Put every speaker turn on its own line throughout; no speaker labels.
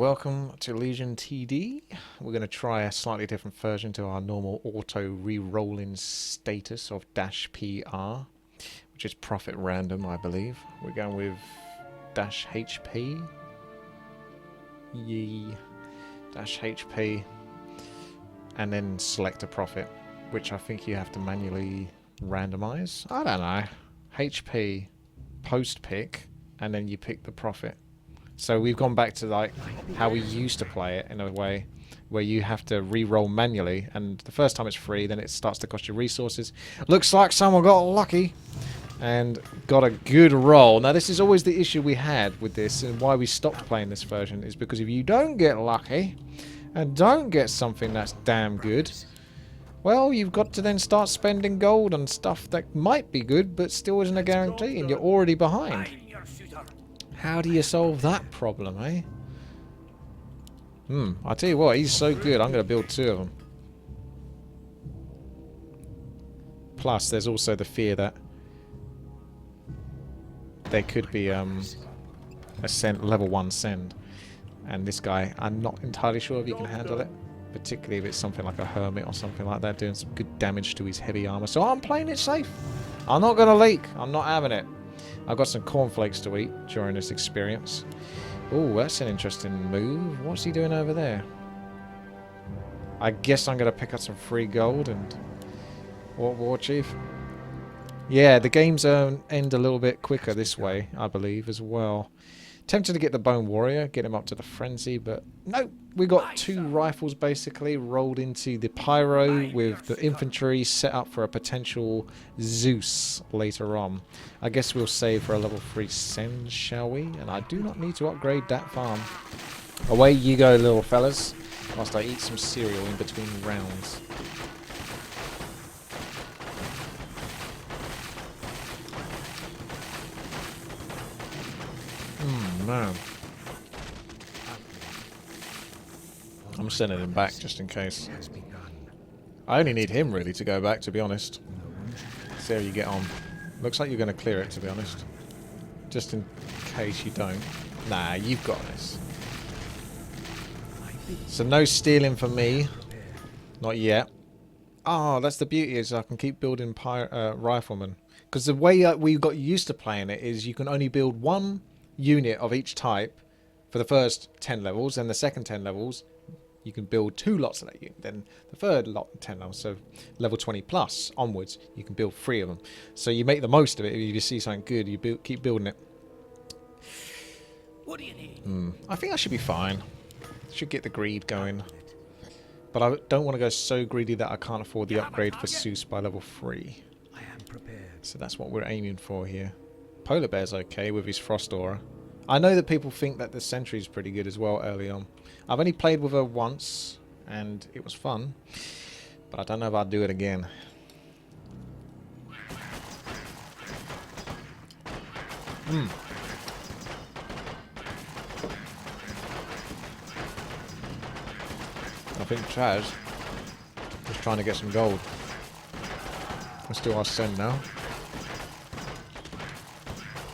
Welcome to Legion TD. We're going to try a slightly different version to our normal auto re-rolling status of -PR, which is profit random, I believe. We're going with -HP. -HP. And then select a profit, which I think you have to manually randomize. I don't know. HP, post pick, and then you pick the profit. So we've gone back to like how we used to play it in a way where you have to re-roll manually, and the first time it's free, then it starts to cost you resources. Looks like someone got lucky and got a good roll. Now this is always the issue we had with this, and why we stopped playing this version is because if you don't get lucky and don't get something that's damn good, well, you've got to then start spending gold on stuff that might be good but still isn't a guarantee, and you're already behind. How do you solve that problem, eh? I'll tell you what, he's so good, I'm going to build 2 of them. Plus, there's also the fear that there could be a level 1 send. And this guy, I'm not entirely sure if he can handle it. Particularly if it's something like a hermit or something like that, doing some good damage to his heavy armor. So I'm playing it safe. I'm not going to leak. I'm not having it. I've got some cornflakes to eat during this experience. Oh, that's an interesting move. What's he doing over there? I guess I'm going to pick up some free gold and... What, War Chief? Yeah, the games end a little bit quicker this way, I believe, as well. Tempted to get the Bone Warrior, get him up to the Frenzy, but no. We got 2 rifles basically rolled into the Pyro with the infantry set up for a potential Zeus later on. I guess we'll save for a level 3 send, shall we? And I do not need to upgrade that farm. Away you go, little fellas, whilst I eat some cereal in between rounds. Man. I'm sending him back just in case. I only need him really to go back, to be honest. See how you get on. Looks like you're going to clear it, to be honest. Just in case you don't. Nah, you've got this. So no stealing for me. Not yet. Oh, that's the beauty, is I can keep building riflemen. Because the way we got used to playing it is you can only build 1 unit of each type for the first 10 levels, and the second 10 levels you can build 2 lots of that unit. Then the third lot 10 levels, so level 20 plus onwards, you can build 3 of them. So you make the most of it. If you see something good, you keep building it.
What do you need?
I think I should be fine. Should get the greed going, but I don't want to go so greedy that I can't afford the upgrade for Zeus by level 3.
I am prepared.
So that's what we're aiming for here. Polar Bear's okay with his Frost Aura. I know that people think that the Sentry's pretty good as well early on. I've only played with her once, and it was fun. But I don't know if I'd do it again. I think Chaz is trying to get some gold. Let's do our send now.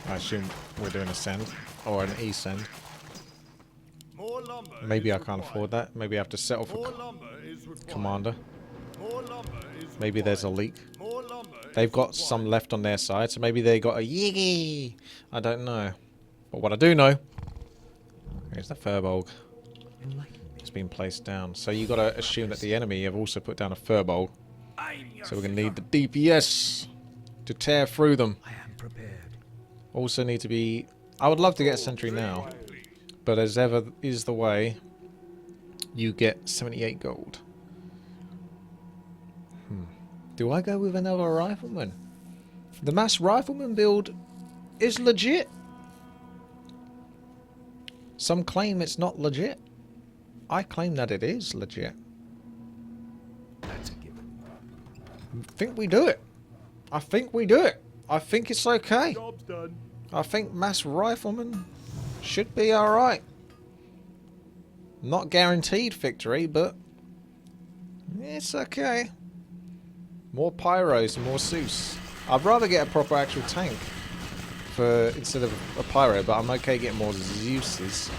I assume we're doing a send, or an E-send. Maybe I can't afford that. Maybe I have to settle for Commander. Maybe there's a leak. They've got some left on their side, so maybe they got a Yiggy! I don't know. But what I do know... Here's the Furbolg. It's been placed down. So you got to assume that the enemy have also put down a Furbolg. So we're going to need the DPS to tear through them.
I am prepared.
Also need to be... I would love to get a sentry now, but as ever is the way, you get 78 gold. Do I go with another rifleman? The mass rifleman build is legit. Some claim it's not legit. I claim that it is legit.
That's a given.
I think we do it. I think we do it. I think it's okay.
Job's done.
I think mass rifleman should be alright. Not guaranteed victory, but it's okay. More pyros and more Zeus. I'd rather get a proper actual tank instead of a pyro, but I'm okay getting more Zeuses.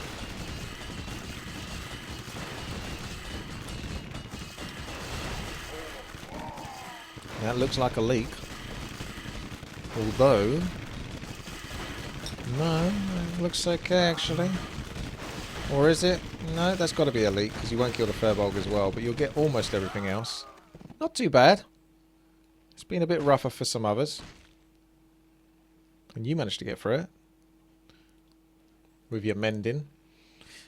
That looks like a leak. Although... no, it looks okay actually. Or is it? No, that's got to be a leak because you won't kill the Firbolg as well, but you'll get almost everything else. Not too bad. It's been a bit rougher for some others. And you managed to get through it. With your mending.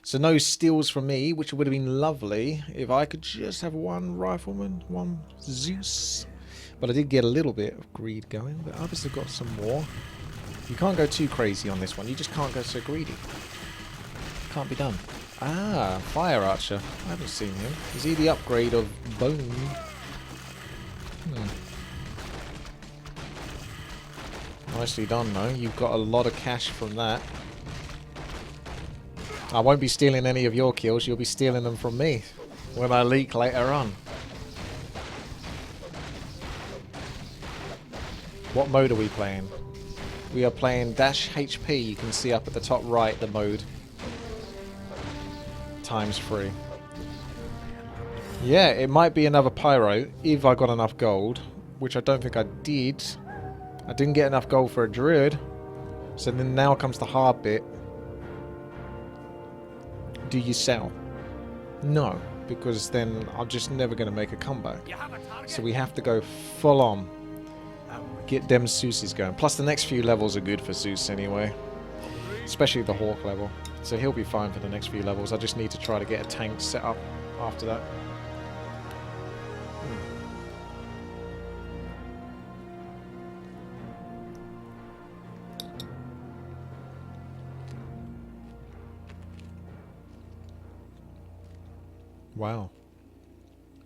So no steals from me, which would have been lovely if I could just have one rifleman, one Zeus. But I did get a little bit of greed going, but others have got some more. You can't go too crazy on this one. You just can't go so greedy. Can't be done. Ah, Fire Archer. I haven't seen him. Is he the upgrade of Bone? Nicely done though. You've got a lot of cash from that. I won't be stealing any of your kills. You'll be stealing them from me when I leak later on. What mode are we playing? We are playing dash HP. You can see up at the top right the mode. ×3. Yeah, it might be another pyro if I got enough gold, which I don't think I did. I didn't get enough gold for a druid. So then now comes the hard bit. Do you sell? No, because then I'm just never going to make a comeback. So we have to go full on. Get them Zeus's going. Plus the next few levels are good for Zeus anyway. Especially the Hawk level. So he'll be fine for the next few levels. I just need to try to get a tank set up after that. Wow.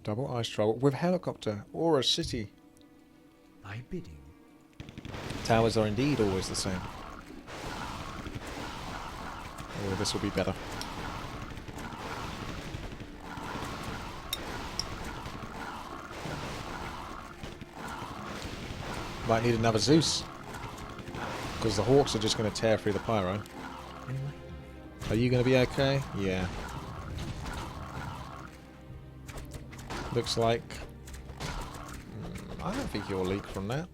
Double ice travel with helicopter or a city.
Thy bidding.
Towers are indeed always the same. Oh, this will be better. Might need another Zeus. Because the Hawks are just going to tear through the pyro. Are you going to be okay? Yeah. Looks like... I don't think you'll leak from that.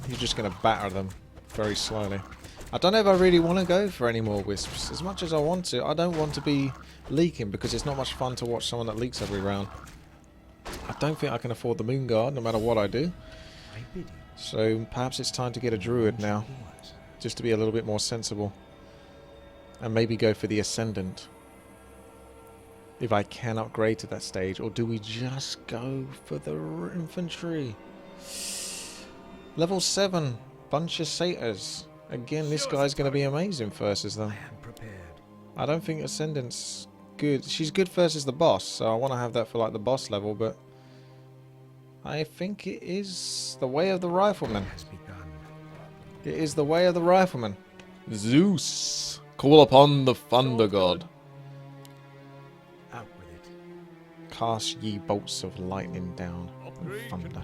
You're just going to batter them very slowly. I don't know if I really want to go for any more Wisps. As much as I want to, I don't want to be leaking because it's not much fun to watch someone that leaks every round. I don't think I can afford the Moon Guard no matter what I do. So perhaps it's time to get a Druid now. Just to be a little bit more sensible. And maybe go for the Ascendant. If I can upgrade to that stage, or do we just go for the infantry? Level 7, bunch of satyrs. Again, this guy's going to be amazing versus them. I don't think Ascendant's good. She's good versus the boss, so I want to have that for like the boss level, but I think it is the way of the rifleman. It is the way of the rifleman. Zeus, call upon the thunder god. Cast ye bolts of lightning down and thunder.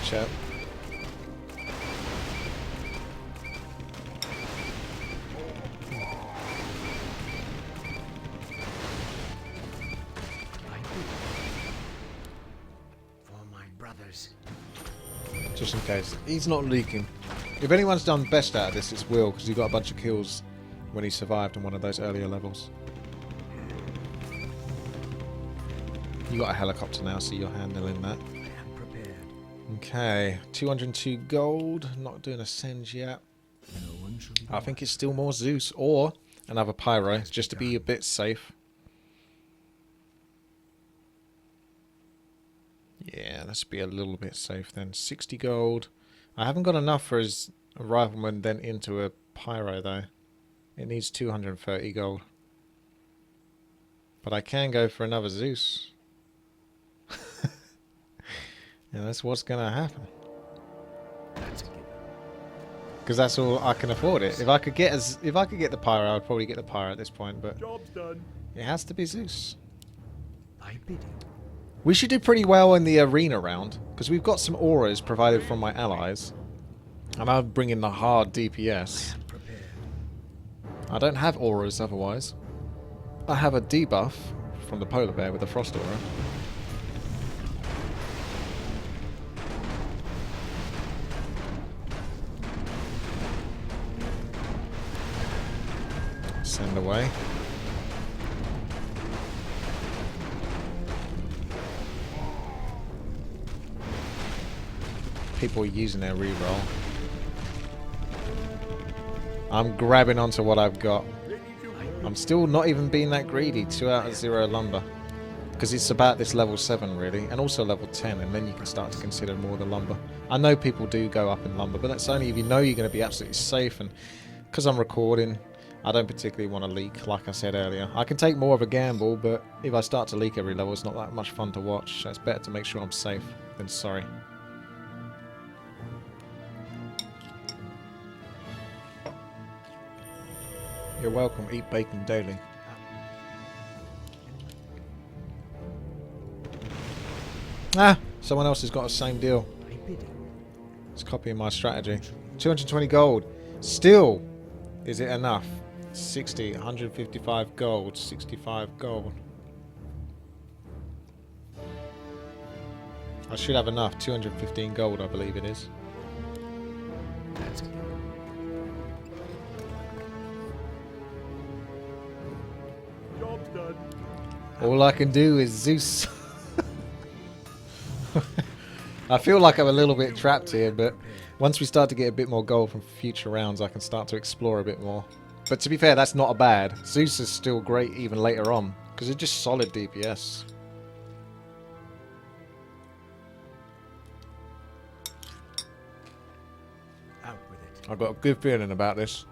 Chat.
For my brothers.
Just in case. He's not leaking. If anyone's done best out of this, it's Will, because he got a bunch of kills when he survived on one of those earlier levels. You got a helicopter now, so you're handling that.
I am prepared.
Okay, 202 gold. Not doing a Send yet.
No one shall be
I think it's still more Zeus or another Pyro, just to be a bit safe. Yeah, let's be a little bit safe then. 60 gold. I haven't got enough for his rifleman then into a Pyro though. It needs 230 gold. But I can go for another Zeus. Yeah, that's what's gonna happen. Because that's all I can afford it. If I could get the Pyro, I'd probably get the Pyro at this point, but
Job's done.
it has to be Zeus.
Thy bidding.
We should do pretty well in the arena round, because we've got some auras provided from my allies. And I'll bring in the hard DPS.
am prepared.
I don't have auras otherwise. I have a debuff from the polar bear with the frost aura. Send away. People are using their reroll. I'm grabbing onto what I've got. I'm still not even being that greedy. 2 out of 0 lumber. Because it's about this level 7 really. And also level 10. And then you can start to consider more of the lumber. I know people do go up in lumber. But that's only if you know you're going to be absolutely safe. And because I'm recording, I don't particularly want to leak, like I said earlier. I can take more of a gamble. But if I start to leak every level, it's not that much fun to watch. So it's better to make sure I'm safe than sorry. You're welcome. Eat bacon daily. Ah! Someone else has got the same deal. It's copying my strategy. 220 gold. Still! Is it enough? 60. 155 gold. 65 gold. I should have enough. 215 gold, I believe it is.
That's good. Job's done.
All I can do is Zeus. I feel like I'm a little bit trapped here, but once we start to get a bit more gold from future rounds, I can start to explore a bit more. But to be fair, that's not a bad. Zeus is still great even later on, because it's just solid DPS.
Out with it.
I've got a good feeling about this.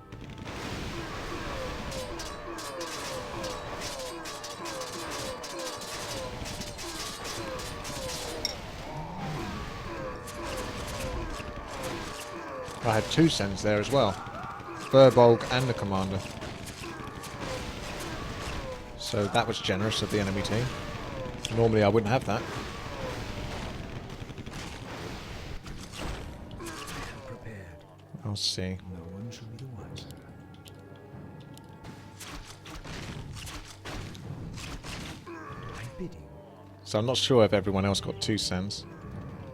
I had 2 sends there as well. Furbolg and the commander. So that was generous of the enemy team. Normally I wouldn't have that.
I am prepared.
I'll see.
No one shall be the wiser. I bid you.
So I'm not sure if everyone else got 2 sends.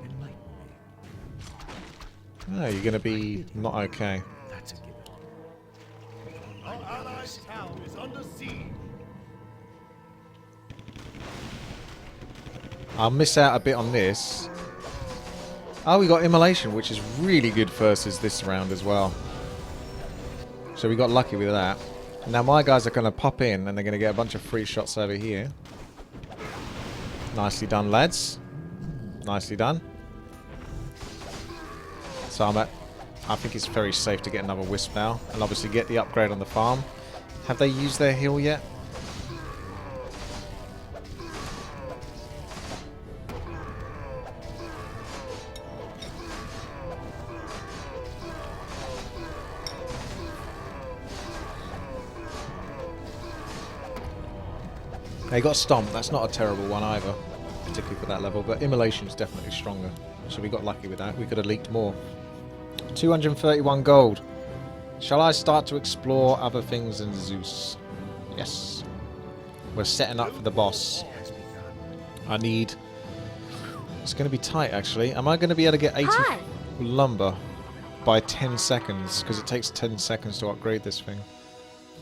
Enlighten me.
Oh, you're going to be not okay.
That's a given.
Our allies' town is under siege.
I'll miss out a bit on this. Oh, we got immolation, which is really good versus this round as well. So we got lucky with that. Now my guys are going to pop in and they're going to get a bunch of free shots over here. Nicely done, lads. Nicely done. So I think it's very safe to get another wisp now. And obviously get the upgrade on the farm. Have they used their heal yet? They got Stomp, that's not a terrible one either, particularly for that level, but Immolation is definitely stronger. So we got lucky with that, we could have leaked more. 231 gold. Shall I start to explore other things than Zeus? Yes. We're setting up for the boss.
Has begun.
I need... It's going to be tight actually. Am I going to be able to get 80 lumber by 10 seconds? Because it takes 10 seconds to upgrade this thing.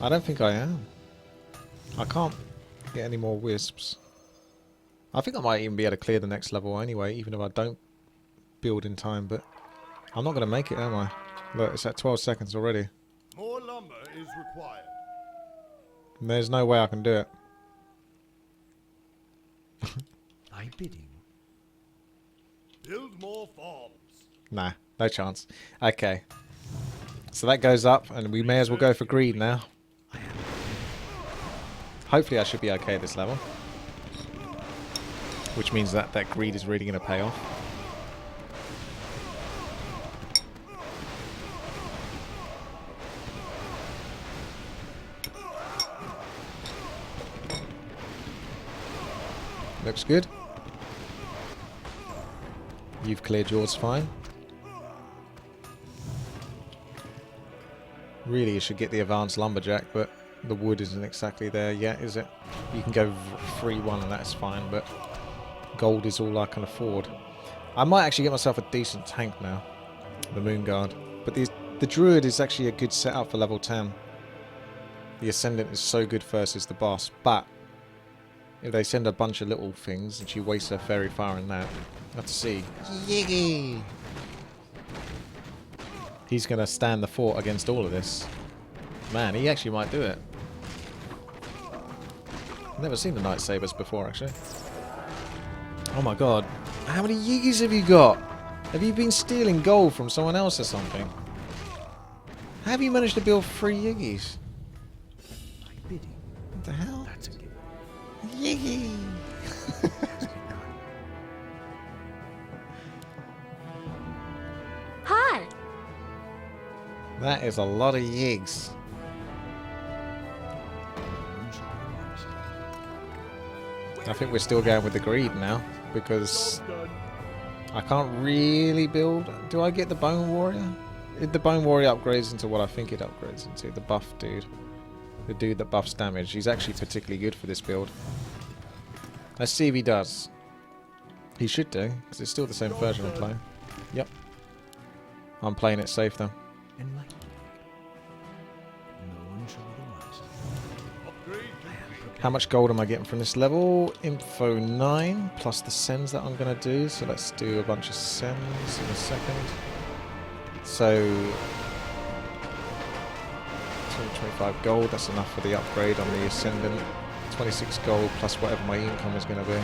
I don't think I am. I can't get any more wisps. I think I might even be able to clear the next level anyway, even if I don't build in time, but I'm not going to make it, am I? Look, it's at 12 seconds already.
More lumber is required.
And there's no way I can do it.
I bid you.
Build more farms.
Nah, no chance. Okay. So that goes up, and we may as well go for greed now. Hopefully I should be okay this level. Which means that that greed is really going to pay off. Looks good. You've cleared yours fine. Really, you should get the advanced lumberjack, but the wood isn't exactly there yet, is it? You can go 3-1 and that's fine, but gold is all I can afford. I might actually get myself a decent tank now, the Moon Guard. But the Druid is actually a good setup for level 10. The Ascendant is so good versus the boss, but if they send a bunch of little things and she wastes her fairy fire in that, you have to see. Yiggy! He's going to stand the fort against all of this. Man, he actually might do it. I've never seen the Night Sabers before, actually. Oh my god. How many Yiggies have you got? Have you been stealing gold from someone else or something? How have you managed to build 3 Yiggies?
My bidding.
What the hell?
That's a given.
Yiggy!
Hi.
That is a lot of Yigs. I think we're still going with the greed now, because I can't really build... Do I get the Bone Warrior? If the Bone Warrior upgrades into what I think it upgrades into, the buff dude. The dude that buffs damage. He's actually particularly good for this build. Let's see if he does. He should do, because it's still the same version I'm playing. Yep. I'm playing it safe though.
Enlighten me. No one shall be the wiser.
How much gold am I getting from this level? Info 9, plus the sends that I'm going to do. So let's do a bunch of sends in a second. So, 225 gold, that's enough for the upgrade on the Ascendant. 26 gold plus whatever my income is going to be.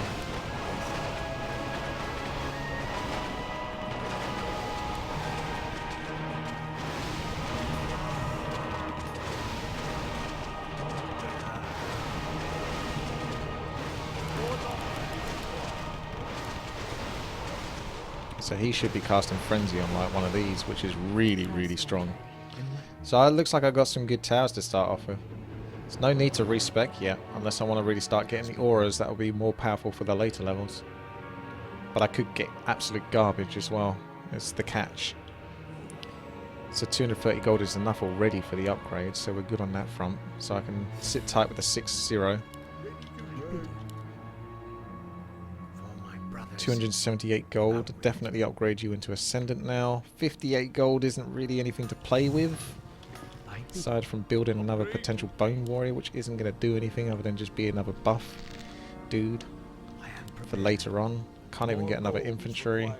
So he should be casting Frenzy on like one of these, which is really, really strong. So it looks like I got some good towers to start off with. There's no need to respec yet, unless I want to really start getting the auras that will be more powerful for the later levels. But I could get absolute garbage as well. It's the catch. So 230 gold is enough already for the upgrade, so we're good on that front. So I can sit tight with a 6-0. 278 gold, definitely upgrade you into Ascendant now. 58 gold isn't really anything to play with, aside from building another potential Bone Warrior, which isn't going to do anything other than just be another buff dude for later on. Can't even get another infantry.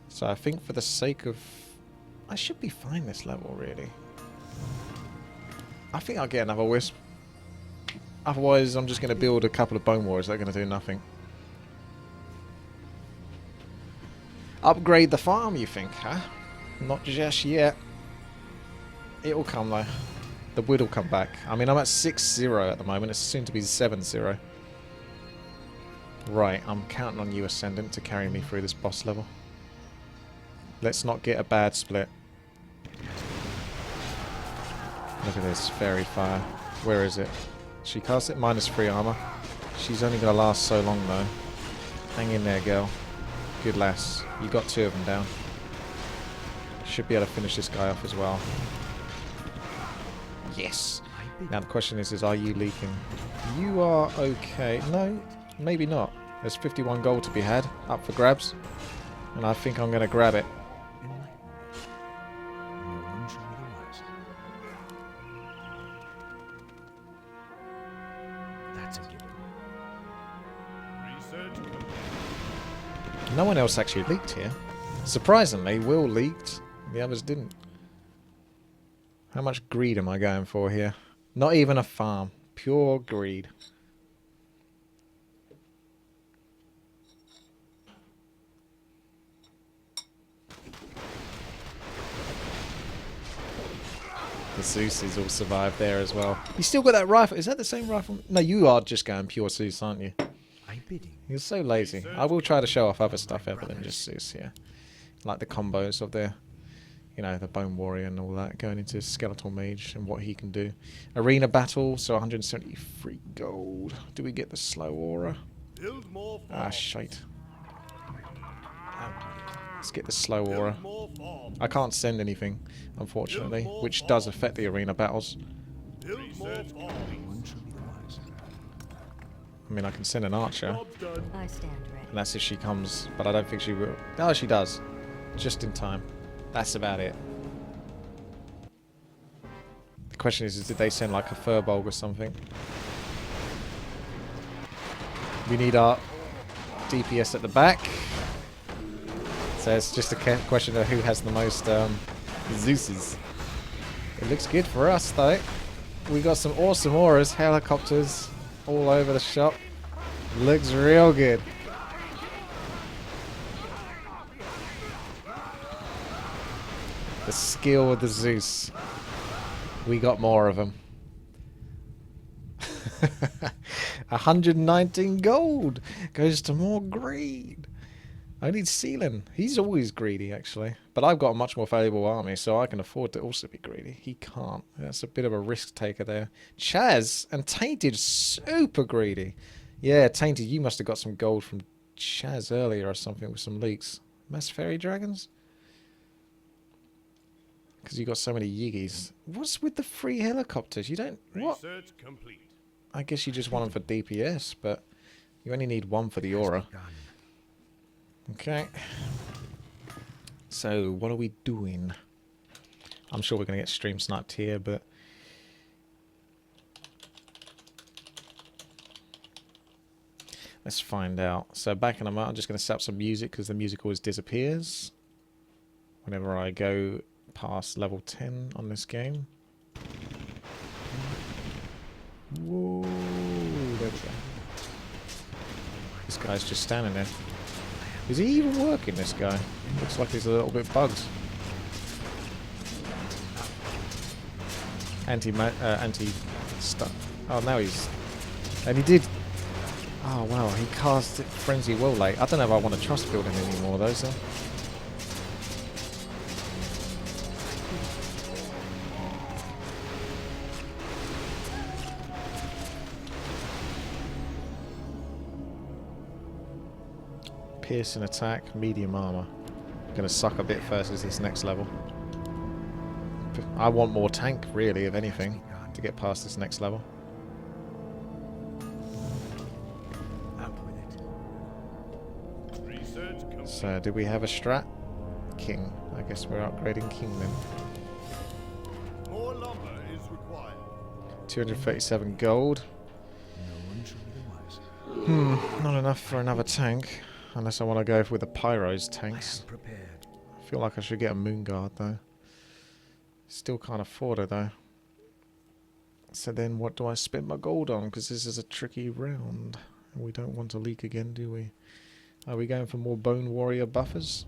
So I think for the sake of... I should be fine this level, really. I think I'll get another Wisp. Otherwise, I'm just going to build a couple of Bone Warriors that are going to do nothing. Upgrade the farm, you think, huh? Not just yet. It'll come, though. The wood will come back. I mean, I'm at 6-0 at the moment. It's soon to be 7-0. Right, I'm counting on you, Ascendant, to carry me through this boss level. Let's not get a bad split. Look at this, Fairy Fire. Where is it? She casts it -3 armor. She's only going to last so long, though. Hang in there, girl. Good lass. You got 2 of them down. Should be able to finish this guy off as well. Yes! Now the question is are you leaking? You are okay. No, maybe not. There's 51 gold to be had, up for grabs. And I think I'm going to grab it. No one else actually leaked here. Surprisingly, Will leaked. The others didn't. How much greed am I going for here? Not even a farm. Pure greed. The Zeus's all survived there as well. You still got that rifle. Is that the same rifle? No, you are just going pure Zeus, aren't you? You're so lazy. I will try to show off other stuff other than just Zeus here. Like the combos of the, you know, the Bone Warrior and all that. Going into Skeletal Mage and what he can do. Arena Battle, so 173 gold. Do we get the slow aura? Ah, shite. Let's get the slow aura.
Build more farms.
I can't send anything, unfortunately, which does affect the arena battles.
Build more farms.
One shall be the wiser.
I mean, I can send an archer,
Job's done.
I stand ready.
and that's if she comes, but I don't think she will. Oh, she does. Just in time. That's about it. The question is did they send like a Furbolg or something? We need our DPS at the back. So it's just a question of who has the most Zeuses. It looks good for us though. We got some awesome auras, helicopters all over the shop. Looks real good. The skill of the Zeus. We got more of them. 119 gold goes to more greed. I need Sealan. He's always greedy, actually. But I've got a much more valuable army, so I can afford to also be greedy. He can't. That's a bit of a risk taker there. Chaz and Tainted, super greedy. Yeah, Tainted, you must have got some gold from Chaz earlier or something with some leaks. Mass Fairy Dragons? Because you got so many Yiggies. What's with the free helicopters? You don't... What?
Research complete.
I guess you just want them for DPS, but you only need one for the aura.
Done.
Okay. So, what are we doing? I'm sure we're going to get stream sniped here, but... let's find out. So, back in a moment, I'm just going to set up some music, because the music always disappears whenever I go past level 10 on this game. Whoa, there we go. This guy's just standing there. Is he even working, this guy? Looks like he's a little bit bugged. Anti-stuff. Oh, now he's... and he did... oh, wow, he cast Frenzy well late. I don't know if I want to trust build him anymore, though, so... Piercing attack, medium armor. Gonna suck a bit first as this next level. I want more tank, really, if anything, to get past this next level.
Up with it.
Research complete.
So, do we have a strat? King. I guess we're upgrading King then.
More lumber is required.
237 gold.
No one shall be the wiser.
Not enough for another tank. Unless I want to go with the Pyros tanks.
I am prepared.
I feel like I should get a Moon Guard though. Still can't afford it though. So then what do I spend my gold on? Because this is a tricky round. And we don't want to leak again, do we? Are we going for more Bone Warrior buffers?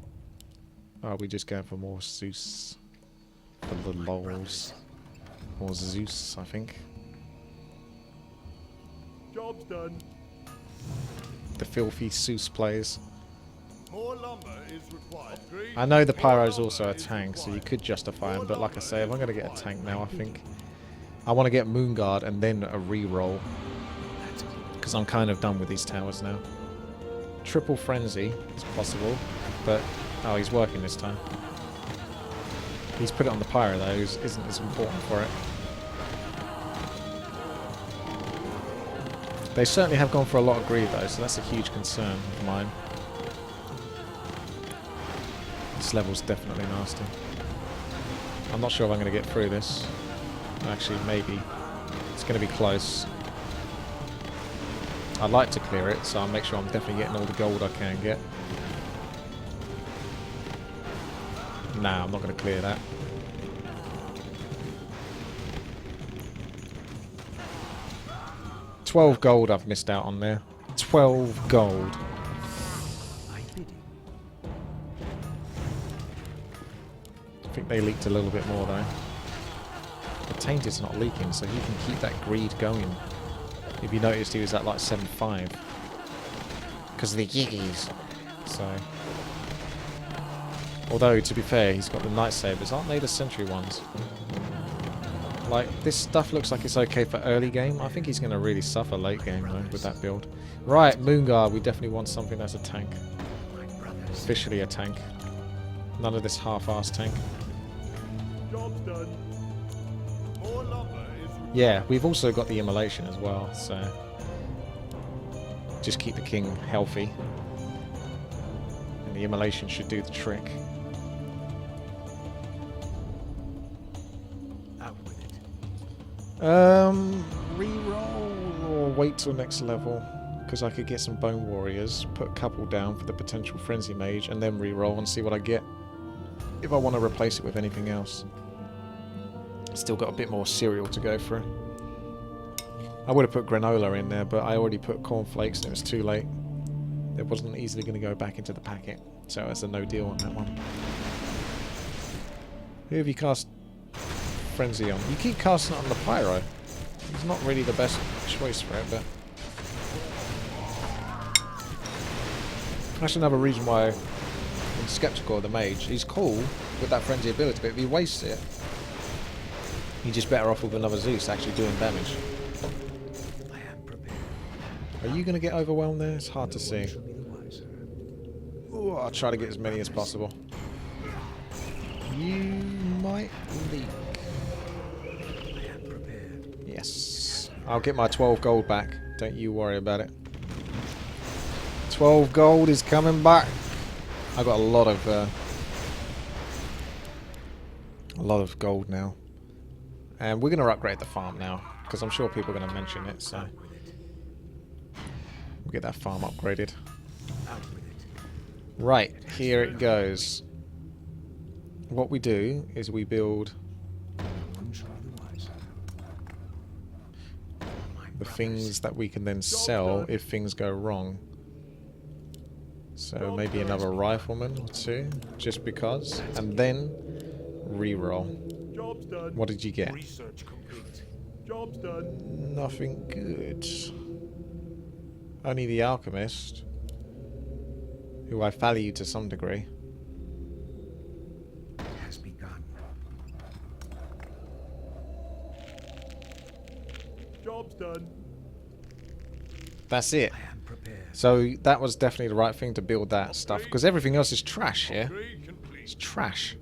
Or are we just going for more Zeus? For the lols. More Zeus, I think.
Job's done.
The filthy Zeus plays.
More lumber is required. Upgrade.
I know the
More
Pyro's
lumber
also a
is
tank, so you
required.
could justify him, but like I say, if I'm going to get a tank now, I think I want to get Moon Guard and then a re-roll, because I'm kind of done with these towers now. Triple Frenzy is possible, but... oh, he's working this time. He's put it on the Pyro, though, who isn't as important for it. They certainly have gone for a lot of greed, though, so that's a huge concern of mine. This level's definitely nasty. I'm not sure if I'm going to get through this. Actually, maybe. It's going to be close. I'd like to clear it, so I'll make sure I'm definitely getting all the gold I can get. Nah, I'm not going to clear that. $12 gold I've missed out on there. 12 gold.
I bid you.
I think they leaked a little bit more though. The Tainted's not leaking, so he can keep that greed going. If you noticed, he was at like 7.5 because of the Yiggies. So, although to be fair, he's got the Night Sabers. Aren't they the Sentry ones? Like, this stuff looks like it's okay for early game. I think he's going to really suffer late game though with that build. Right, Moon Guard. We definitely want something that's a tank.
My brothers.
Officially a tank. None of this half-assed tank.
Job's done. More lumber is required.
Yeah, we've also got the immolation as well, so just keep the king healthy. And the immolation should do the trick.
Out with it.
Reroll or wait till next level, because I could get some bone warriors, put a couple down for the potential frenzy mage, and then reroll and see what I get if I want to replace it with anything else. Still got a bit more cereal to go through. I would have put granola in there, but I already put cornflakes and it was too late. It wasn't easily going to go back into the packet, so it's a no deal on that one. Who have you cast frenzy on? You keep casting it on the pyro. It's not really the best choice for it, but that's another reason why I'm skeptical of the mage. He's cool with that frenzy ability, but if he wastes it, you're just better off with another Zeus actually doing damage.
I am prepared.
Are you going to get overwhelmed there? It's hard to see.
Shall be the wiser.
Ooh, I'll try to get as many as possible. You might leak.
I am prepared.
Yes. I'll get my 12 gold back. Don't you worry about it. 12 gold is coming back. I got a lot of gold now. And we're going to upgrade the farm now, because I'm sure people are going to mention it, so we'll get that farm upgraded.
Out with it.
Right, here it goes. What we do is we build
No one shall be the wiser.
the things that we can then sell if things go wrong. So maybe another rifleman or two, just because. And then reroll.
Job's done.
What did you get?
Research complete. Job's done.
Nothing good. Only the alchemist, who I value to some degree.
It has begun.
Job's done.
That's it.
I am prepared.
So that was definitely the right thing to build that stuff, because everything else is trash here.
Upgrade complete.
It's trash.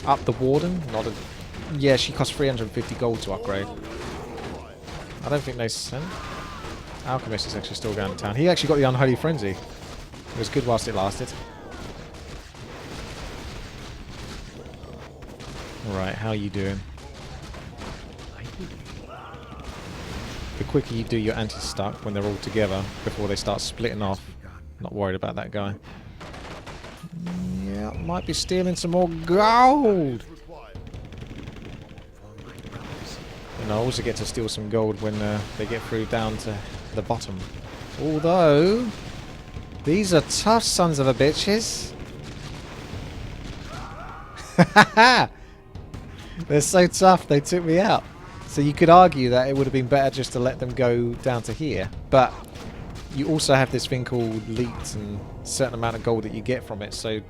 Up the warden? Not a... Yeah, she costs 350 gold to upgrade. I don't think they sent. Alchemist is actually still going to town. He actually got the Unholy Frenzy. It was good whilst it lasted. Right, how are you doing? The quicker you do your anti-stuck when they're all together before they start splitting off. Not worried about that guy. Yeah, might be stealing some more gold.
Required.
And I also get to steal some gold when they get through down to the bottom. Although, these are tough sons of a bitches. They're so tough, they took me out. So you could argue that it would have been better just to let them go down to here. But you also have this thing called leaks and a certain amount of gold that you get from it. So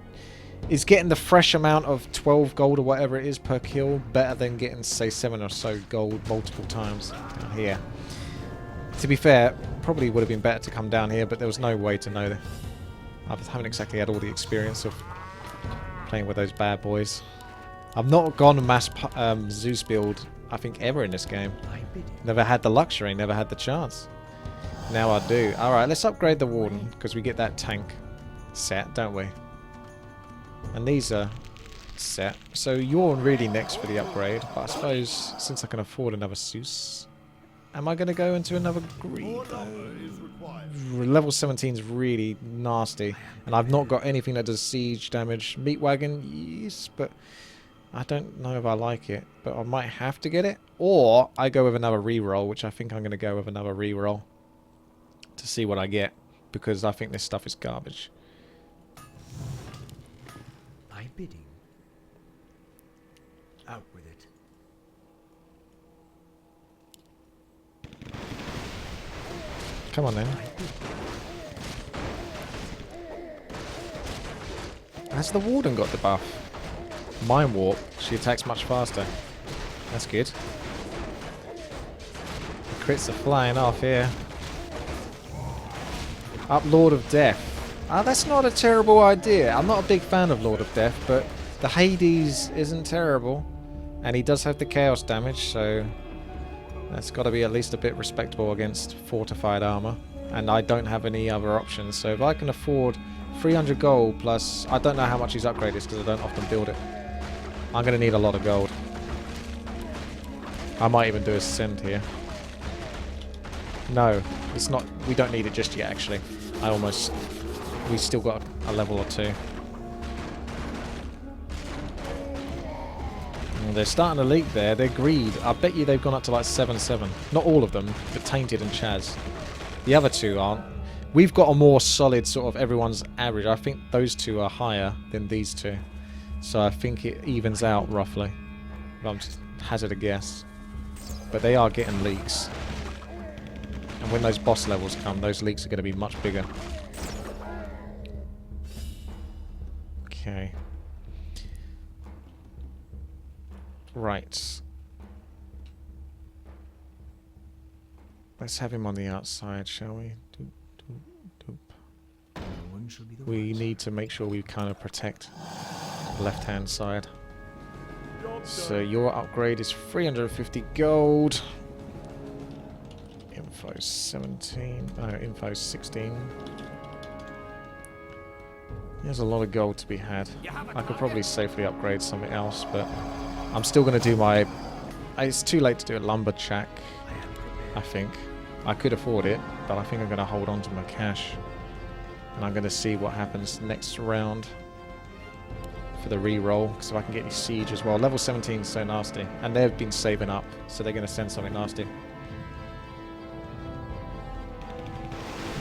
is getting the fresh amount of 12 gold or whatever it is per kill better than getting, say, 7 or so gold multiple times down here? To be fair, probably would have been better to come down here, but there was no way to know that. I haven't exactly had all the experience of playing with those bad boys. I've not gone a mass Zeus build, I think, ever in this game. Never had the luxury, never had the chance. Now I do. Alright, let's upgrade the Warden, because we get that tank set, don't we? And these are set. So you're really next for the upgrade, but I suppose since I can afford another Zeus, am I going to go into another greed?
More lumber is required.
Level 17 is really nasty, and I've not got anything that does siege damage. Meat wagon, yes, but I don't know if I like it, but I might have to get it. Or I go with another reroll, which I think I'm going to go with another reroll to see what I get, because I think this stuff is garbage.
My bidding. Out with it.
Come on then. Has the Warden got the buff? Mind Warp. She attacks much faster. That's good. The crits are flying off here. Up Lord of Death. That's not a terrible idea. I'm not a big fan of Lord of Death, but the Hades isn't terrible. And he does have the chaos damage, so that's got to be at least a bit respectable against fortified armor. And I don't have any other options, so if I can afford 300 gold plus... I don't know how much he's upgraded because I don't often build it. I'm going to need a lot of gold. I might even do a send here. No, it's not... We don't need it just yet, actually. We still got a level or two. They're starting to leak there. They're greed. I bet you they've gone up to like 7-7. Not all of them, but Tainted and Chaz. The other two aren't. We've got a more solid sort of everyone's average. I think those two are higher than these two. So I think it evens out roughly. I'm just hazard a guess. But they are getting leaks. And when those boss levels come, those leaks are going to be much bigger. Okay. Right. Let's have him on the outside, shall we? Doop, doop, doop.
No one shall be the
We
wiser.
need to make sure we kind of protect the left-hand side. So your upgrade is 350 gold. Info 17. Info 16. There's a lot of gold to be had. I could probably safely upgrade something else, but I'm still going to do my... It's too late to do a lumberjack, I think. I could afford it, but I think I'm going to hold on to my cash. And I'm going to see what happens next round for the re-roll, because if I can get any siege as well. Level 17 is so nasty, and they've been saving up, so they're going to send something nasty.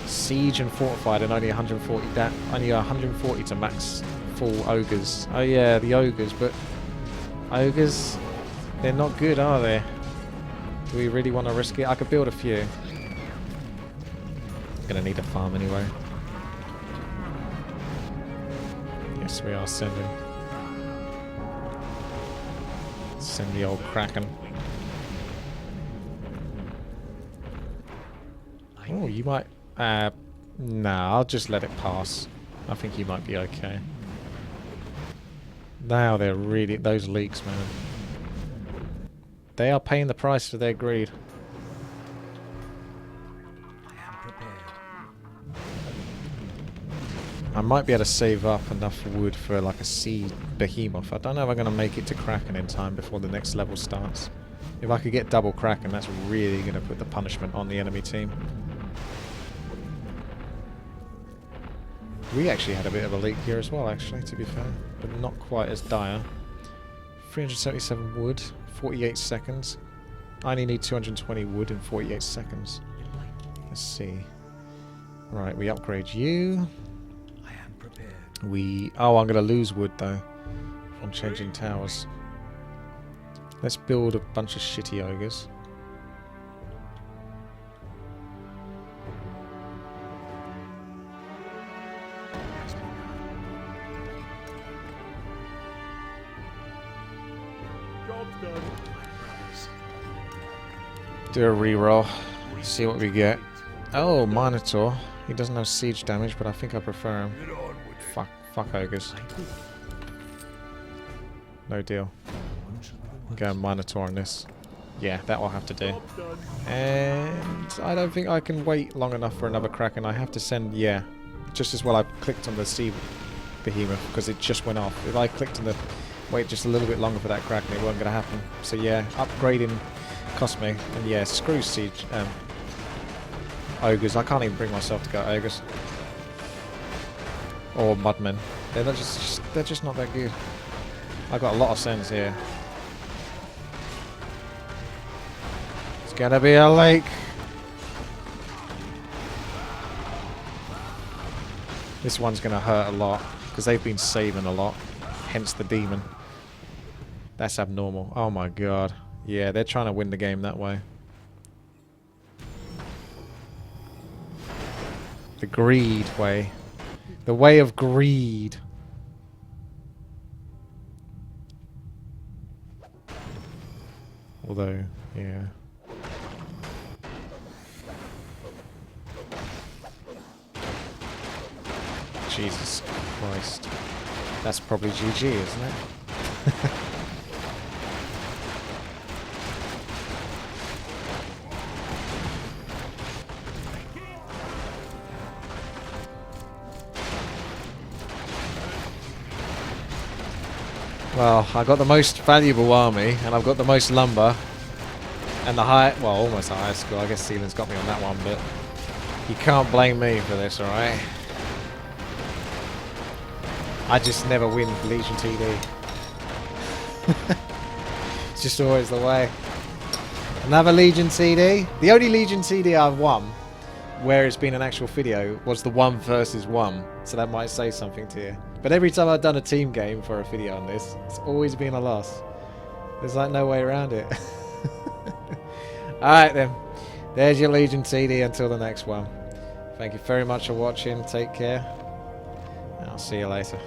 Siege and fortified and only 140 only 140 to max full ogres. Oh yeah, the ogres, but ogres, they're not good, are they? Do we really want to risk it? I could build a few. Gonna need a farm anyway. Yes, we are sending. Send the old Kraken. Oh, you might... nah, I'll just let it pass. I think you might be okay. Now they're really... Those leaks, man. They are paying the price for their greed.
I am prepared.
I might be able to save up enough wood for like a sea behemoth. I don't know if I'm going to make it to Kraken in time before the next level starts. If I could get double Kraken, that's really going to put the punishment on the enemy team. We actually had a bit of a leak here as well, actually, to be fair. But not quite as dire. 377 wood, 48 seconds. I only need 220 wood in 48 seconds. Let's see. Right, we upgrade you.
I am prepared.
Oh, I'm going to lose wood, though, from changing towers. Let's build a bunch of shitty ogres. Do a reroll. See what we get. Oh, Minotaur. He doesn't have siege damage, but I think I prefer him.
Get on with it.
Fuck ogres. No deal.
One shall be the
Go
wiser.
Minotaur on this. Yeah, that will have to do.
Job done.
And I don't think I can wait long enough for another Kraken. I have to send... Yeah. Just as well I clicked on the sea behemoth, because it just went off. If I clicked on the... Wait just a little bit longer for that Kraken, it wasn't going to happen. So yeah, upgrading cost me. And yeah, screw siege... ogres. I can't even bring myself to go ogres. Or mudmen. They're just not that good. I've got a lot of sends here. It's gonna be a lake. This one's gonna hurt a lot because they've been saving a lot. Hence the demon. That's abnormal. Oh my god. Yeah, they're trying to win the game that way. The greed way. The way of greed. Although, yeah. Jesus Christ. That's probably GG, isn't it? Well, I got the most valuable army, and I've got the most lumber, and the high, well, almost the highest score. I guess Sealand's got me on that one, but you can't blame me for this, alright? I just never win Legion TD. It's just always the way. Another Legion TD. The only Legion TD I've won, where it's been an actual video, was the 1 versus 1. So that might say something to you. But every time I've done a team game for a video on this, it's always been a loss. There's like no way around it. Alright then. There's your Legion TD until the next one. Thank you very much for watching. Take care. And I'll see you later.